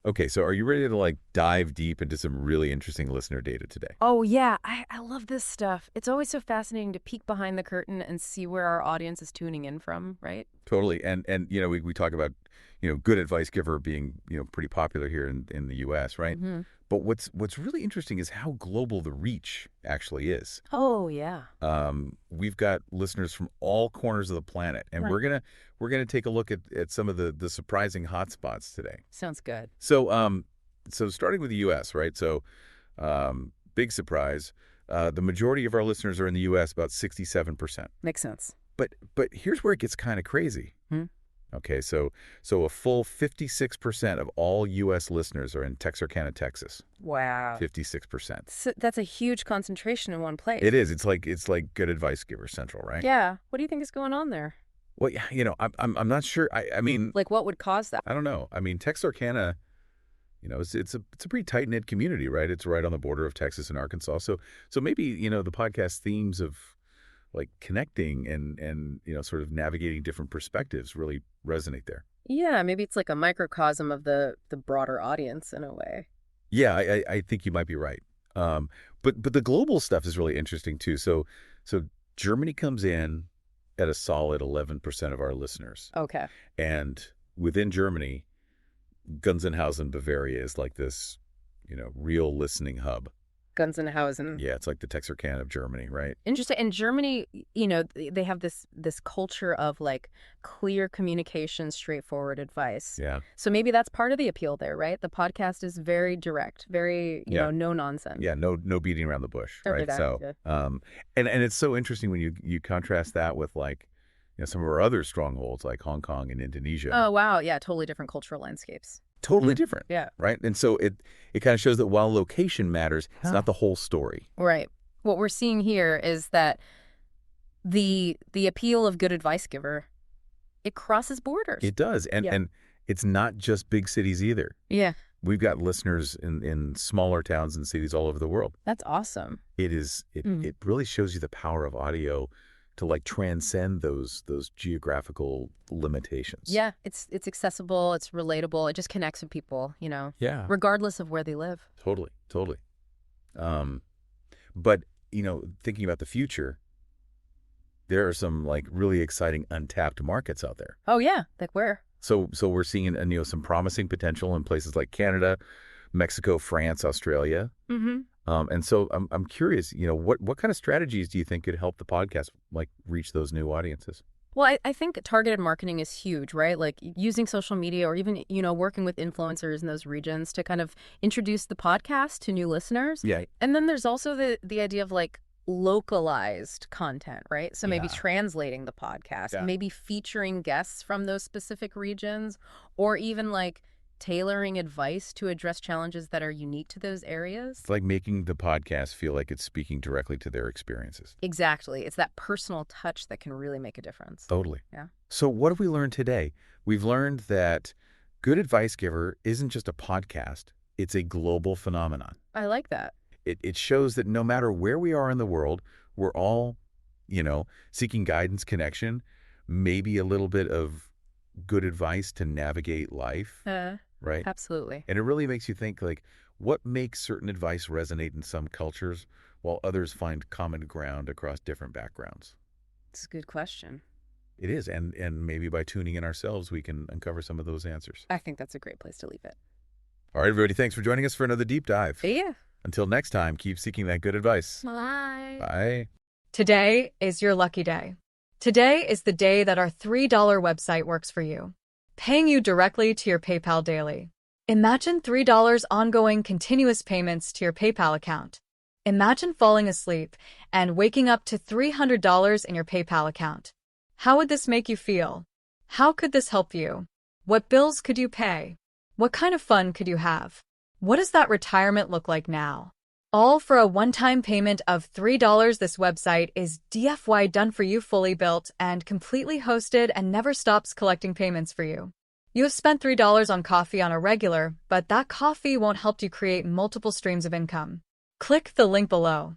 Okay, so are you ready to like dive deep into some really interesting listener data today? Oh, yeah. I love this stuff. It's always so fascinating to peek behind the curtain and see where our audience is tuning in from, right? Totally. And we talk about, good advice giver being, pretty popular here in the US, right? Hmm. But what's really interesting is how global the reach actually is. Oh, yeah. We've got listeners from all corners of the planet, and Right. we're gonna take a look at some of the surprising hotspots today. Sounds good. So starting with the US, right? So big surprise. The majority of our listeners are in the US, about 67%. Makes sense. But here's where it gets kind of crazy. Hmm? Okay, so a full 56% of all U.S. listeners are in Texarkana, Texas. Wow. 56%. That's a huge concentration in one place. It is. It's like good advice giver central, right? Yeah. What do you think is going on there? Well, yeah, I'm not sure. I mean, Like, what would cause that? I don't know. I mean, Texarkana, it's a pretty tight knit community, right? It's right on the border of Texas and Arkansas. So maybe the podcast themes of like connecting and sort of navigating different perspectives really resonate there. Yeah, maybe it's like a microcosm of the broader audience in a way. Yeah, I think you might be right. But the global stuff is really interesting too. So Germany comes in at a solid 11% of our listeners, Okay. and within Germany, Gunzenhausen, Bavaria is like this, real listening hub. Gunzenhausen. Yeah, it's like the Texarkana of Germany, right? Interesting. In Germany, they have this culture of like clear communication, straightforward advice. Yeah, So maybe that's part of the appeal there, right? The podcast is very direct, very, yeah, no nonsense. yeah. No beating around the bush, right? So, Yeah. and it's so interesting when you contrast that with like, some of our other strongholds like Hong Kong and Indonesia. Oh, wow. Yeah, totally different cultural landscapes. Totally different, Yeah. right? And so it kind of shows that while location matters, it's not the whole story. Right. What we're seeing here is that the appeal of good advice giver, it crosses borders. It does, Yeah. and it's not just big cities either. Yeah. We've got listeners in smaller towns and cities all over the world. That's awesome. It really shows you the power of audio to like transcend those geographical limitations. Yeah, it's accessible, it's relatable, it just connects with people, Yeah. regardless of where they live. Totally. But thinking about the future, there are some like really exciting untapped markets out there. Oh yeah, like where? So we're seeing some promising potential in places like Canada, Mexico, France, Australia. Mm-hmm. And so I'm curious, what kind of strategies do you think could help the podcast like reach those new audiences? Well, I think targeted marketing is huge, right? Like using social media or even, working with influencers in those regions to kind of introduce the podcast to new listeners. Yeah. And then there's also the idea of like localized content, right? So maybe Yeah. translating the podcast, Yeah. maybe featuring guests from those specific regions, or even like tailoring advice to address challenges that are unique to those areas. It's like making the podcast feel like it's speaking directly to their experiences. Exactly. It's that personal touch that can really make a difference. Totally. Yeah. So what have we learned today? We've learned that Good Advice Giver isn't just a podcast, it's a global phenomenon. I like that. It shows that no matter where we are in the world, we're all, seeking guidance, connection, maybe a little bit of good advice to navigate life, right? Absolutely. And it really makes you think, like, what makes certain advice resonate in some cultures while others find common ground across different backgrounds? It's a good question. It is, and maybe by tuning in ourselves, we can uncover some of those answers. I think that's a great place to leave it. All right, everybody, thanks for joining us for another deep dive. Yeah. Until next time, keep seeking that good advice. Bye. Bye. Today is your lucky day. Today is the day that our $3 website works for you, paying you directly to your PayPal daily. Imagine $3 ongoing continuous payments to your PayPal account. Imagine falling asleep and waking up to $300 in your PayPal account. How would this make you feel? How could this help you? What bills could you pay? What kind of fun could you have? What does that retirement look like now? All for a one-time payment of $3. This website is DFY done for you, fully built and completely hosted, and never stops collecting payments for you. You have spent $3 on coffee on a regular, but that coffee won't help you create multiple streams of income. Click the link below.